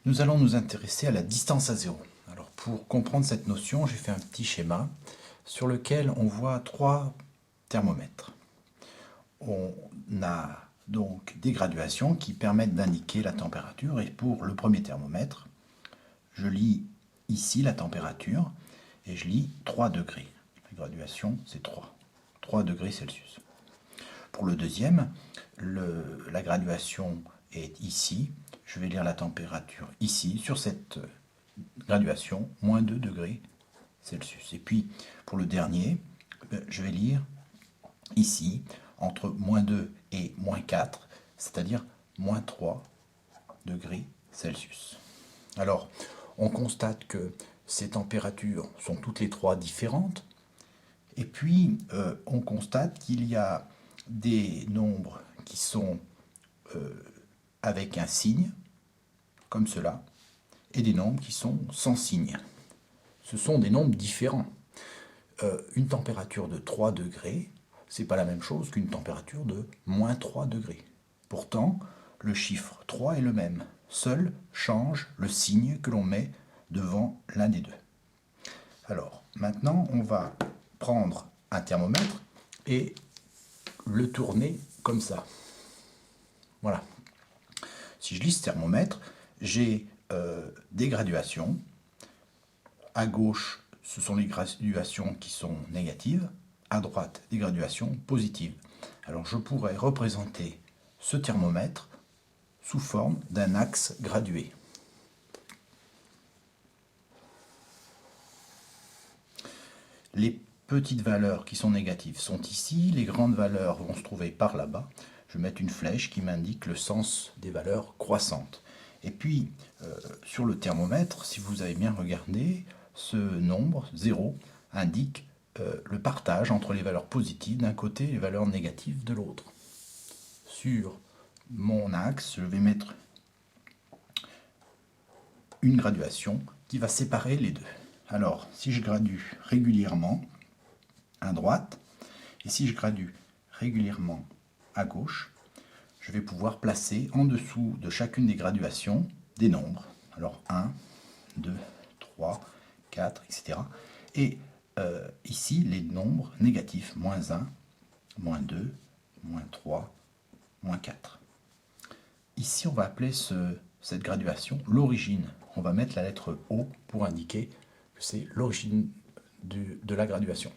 Nous allons nous intéresser à la distance à zéro. Alors pour comprendre cette notion, j'ai fait un petit schéma sur lequel on voit trois thermomètres. On a donc des graduations qui permettent d'indiquer la température, et pour le premier thermomètre, je lis ici la température et je lis 3 degrés. La graduation, c'est 3 degrés Celsius. Pour le deuxième, la graduation est ici. Je vais lire la température ici, sur cette graduation, moins 2 degrés Celsius. Et puis, pour le dernier, je vais lire ici, entre moins 2 et moins 4, c'est-à-dire moins 3 degrés Celsius. Alors, on constate que ces températures sont toutes les trois différentes. Et puis, on constate qu'il y a des nombres qui sont avec un signe, comme cela, et des nombres qui sont sans signe. Ce sont des nombres différents. Une température de 3 degrés, c'est pas la même chose qu'une température de moins 3 degrés. Pourtant, le chiffre 3 est le même. Seul change le signe que l'on met devant l'un des deux. Alors, maintenant, on va prendre un thermomètre et le tourner comme ça. Voilà. Si je lis ce thermomètre, j'ai des graduations. À gauche, ce sont les graduations qui sont négatives. À droite, des graduations positives. Alors, je pourrais représenter ce thermomètre sous forme d'un axe gradué. Les petites valeurs qui sont négatives sont ici, les grandes valeurs vont se trouver par là-bas. Je vais mettre une flèche qui m'indique le sens des valeurs croissantes. Et puis, sur le thermomètre, si vous avez bien regardé, ce nombre, 0, indique le partage entre les valeurs positives d'un côté et les valeurs négatives de l'autre. Sur mon axe, je vais mettre une graduation qui va séparer les deux. Alors, si je gradue régulièrement à droite, et si je gradue régulièrement à gauche, je vais pouvoir placer en dessous de chacune des graduations des nombres. Alors 1, 2, 3, 4, etc. Et ici, les nombres négatifs, moins 1, moins 2, moins 3, moins 4. Ici, on va appeler cette graduation l'origine. On va mettre la lettre O pour indiquer que c'est l'origine de la graduation.